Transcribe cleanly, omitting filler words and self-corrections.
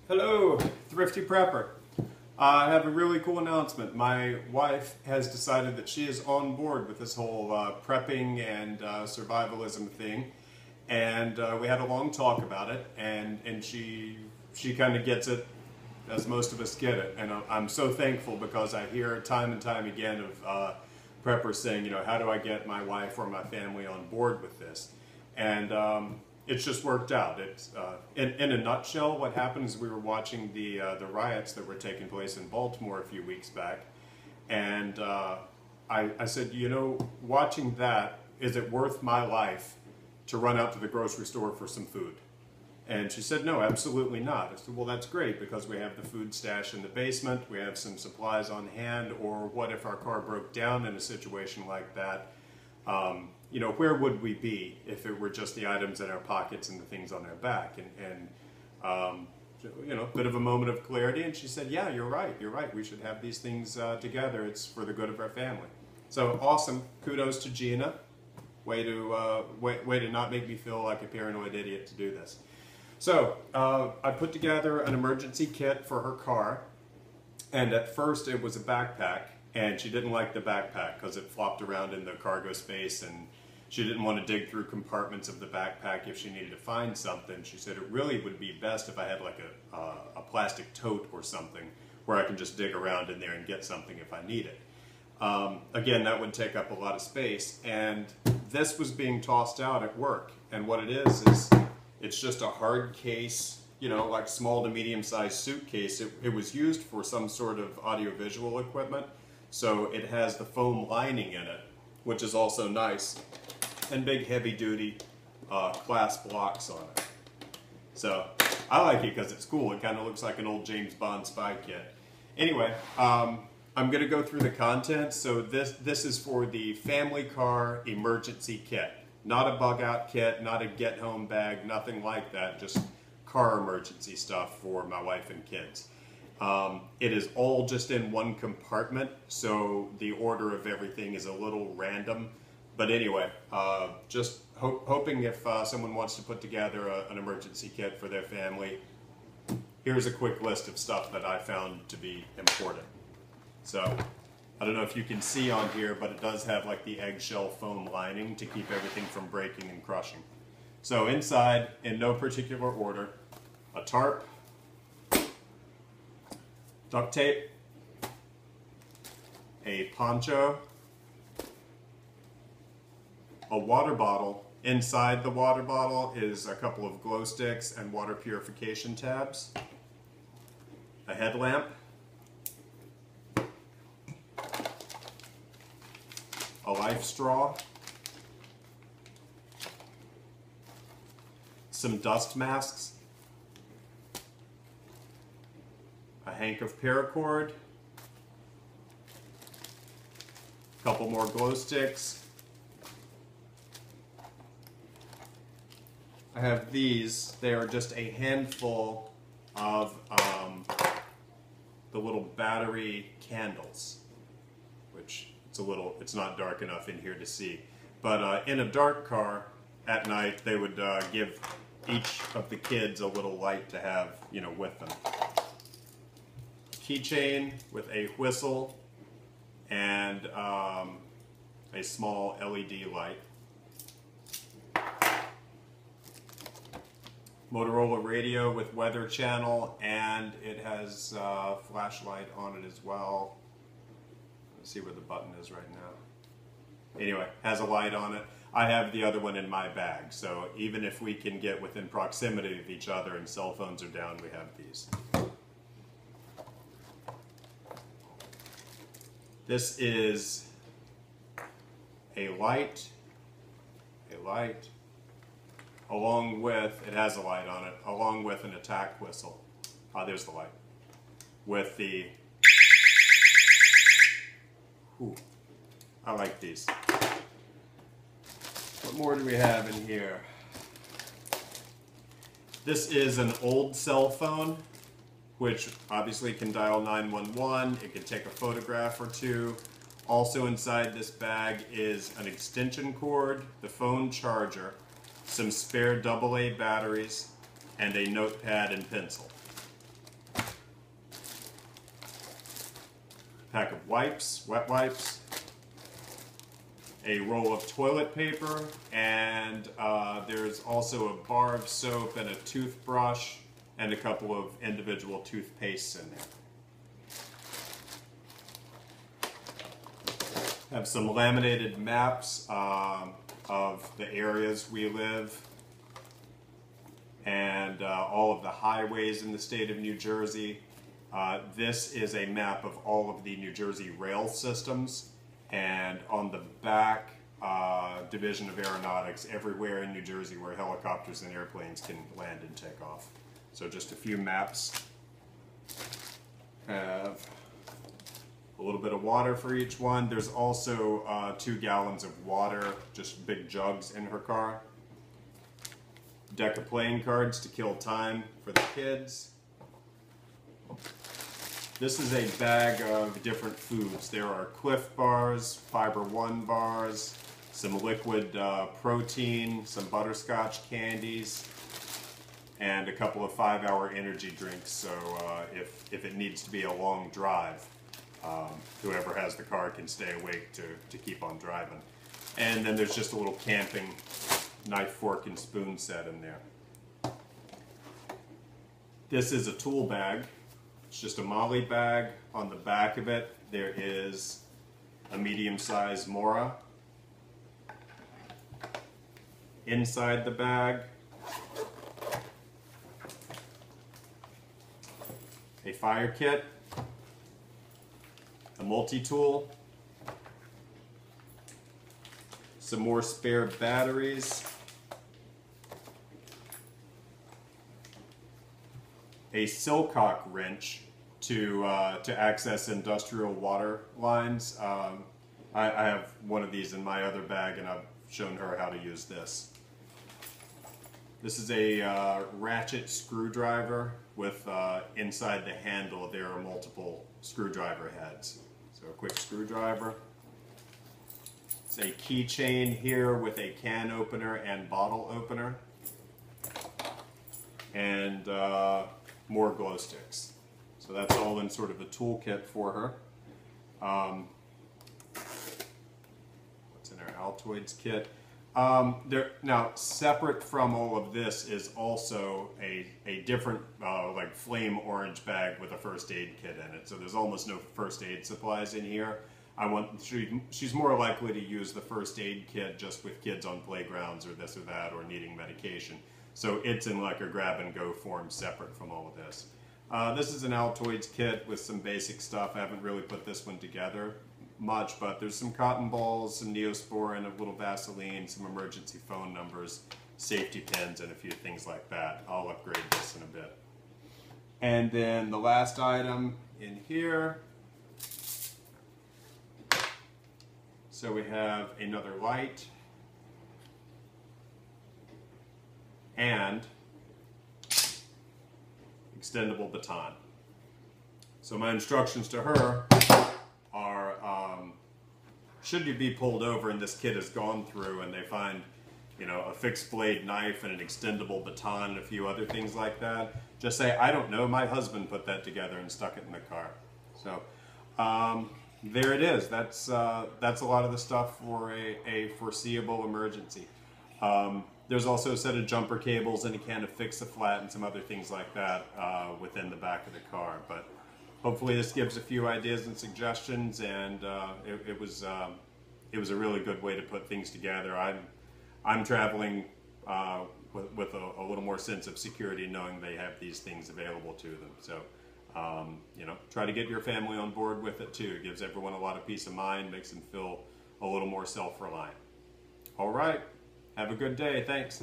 Hello, Thrifty Prepper. I have a really cool announcement. My wife has decided that she is on board with this whole prepping and survivalism thing, and we had a long talk about it, and she kind of gets it as most of us get it, and I'm so thankful because I hear time and time again of preppers saying, you know, how do I get my wife or my family on board with this? And it's just worked out. It's in a nutshell, what happened is we were watching the riots that were taking place in Baltimore a few weeks back, and I said, you know, watching that, is it worth my life to run out to the grocery store for some food? And she said, no, absolutely not. I said, well, that's great because we have the food stash in the basement, we have some supplies on hand, or what if our car broke down in a situation like that? You know, where would we be if it were just the items in our pockets and the things on our back? And you know, a bit of a moment of clarity, and she said, yeah, you're right, we should have these things together, it's for the good of our family. So awesome, kudos to Gina, way to not make me feel like a paranoid idiot to do this. So I put together an emergency kit for her car, and at first it was a backpack, and she didn't like the backpack because it flopped around in the cargo space, and she didn't want to dig through compartments of the backpack if she needed to find something. She said it really would be best if I had like a plastic tote or something where I can just dig around in there and get something if I need it. Again, that would take up a lot of space, and this was being tossed out at work, and what it is it's just a hard case, you know, like small to medium-sized suitcase. It was used for some sort of audiovisual equipment, so it has the foam lining in it, which is also nice, and big heavy-duty clasp blocks on it. So I like it because it's cool. It kind of looks like an old James Bond spy kit. Anyway, I'm going to go through the contents. So this is for the family car emergency kit. Not a bug-out kit, not a get-home bag, nothing like that, just car emergency stuff for my wife and kids. It is all just in one compartment, so the order of everything is a little random. But anyway, just hoping if someone wants to put together an emergency kit for their family, here's a quick list of stuff that I found to be important. So, I don't know if you can see on here, but it does have like the eggshell foam lining to keep everything from breaking and crushing. So inside, in no particular order, a tarp, duct tape, a poncho, a water bottle. Inside the water bottle is a couple of glow sticks and water purification tabs, a headlamp, a life straw, some dust masks, a hank of paracord, a couple more glow sticks. I have these. They are just a handful of the little battery candles, which it's not dark enough in here to see. But in a dark car at night, they would give each of the kids a little light to have, you know, with them. Keychain with a whistle and a small LED light. Motorola radio with weather channel, and it has a flashlight on it as well. Let's see where the button is right now. Anyway, has a light on it. I have the other one in my bag, so even if we can get within proximity of each other and cell phones are down, we have these. This is a light, along with, it has a light on it, along with an attack whistle. There's the light. With the, ooh, I like these. What more do we have in here? This is an old cell phone, which obviously can dial 911. It can take a photograph or two. Also inside this bag is an extension cord, the phone charger, some spare AA batteries, and a notepad and pencil. pack of wipes, wet wipes, a roll of toilet paper, and there's also a bar of soap and a toothbrush and a couple of individual toothpastes in there. Have some laminated maps of the areas we live and all of the highways in the state of New Jersey. This is a map of all of the New Jersey rail systems, and on the back, Division of Aeronautics, everywhere in New Jersey where helicopters and airplanes can land and take off. So just a few maps. Have a little bit of water for each one. There's also 2 gallons of water, just big jugs in her car. Deck of playing cards to kill time for the kids. This is a bag of different foods. There are Cliff Bars, Fiber One bars, some liquid protein, some butterscotch candies, and a couple of 5-hour energy drinks. So if it needs to be a long drive, whoever has the car can stay awake to keep on driving. And then there's just a little camping knife, fork, and spoon set in there. This is a tool bag. It's just a MOLLE bag. On the back of it, there is a medium-sized Mora. Inside the bag, a fire kit, a multi-tool, some more spare batteries, a Silcock wrench to access industrial water lines. I have one of these in my other bag, and I've shown her how to use this. This is a ratchet screwdriver with inside the handle there are multiple screwdriver heads. So a quick screwdriver. It's a keychain here with a can opener and bottle opener. And more glow sticks. So that's all in sort of a toolkit for her. What's in our Altoids kit? Now, separate from all of this is also a different, like flame orange bag with a first aid kit in it. So there's almost no first aid supplies in here. She's more likely to use the first aid kit just with kids on playgrounds or this or that or needing medication. So it's in like a grab and go form separate from all of this. This is an Altoids kit with some basic stuff. I haven't really put this one together much, but there's some cotton balls, some Neosporin, a little Vaseline, some emergency phone numbers, safety pins, and a few things like that. I'll upgrade this in a bit. And then the last item in here. So we have another light and extendable baton. So my instructions to her are, should you be pulled over and this kid has gone through and they find, you know, a fixed blade knife and an extendable baton and a few other things like that, just say, I don't know, my husband put that together and stuck it in the car. So there it is. That's a lot of the stuff for a foreseeable emergency. There's also a set of jumper cables and a can of Fix-A-Flat and some other things like that within the back of the car. But hopefully this gives a few ideas and suggestions, and it was a really good way to put things together. I'm traveling with a little more sense of security, knowing they have these things available to them. So you know, try to get your family on board with it too. It gives everyone a lot of peace of mind, makes them feel a little more self-reliant. All right. Have a good day. Thanks.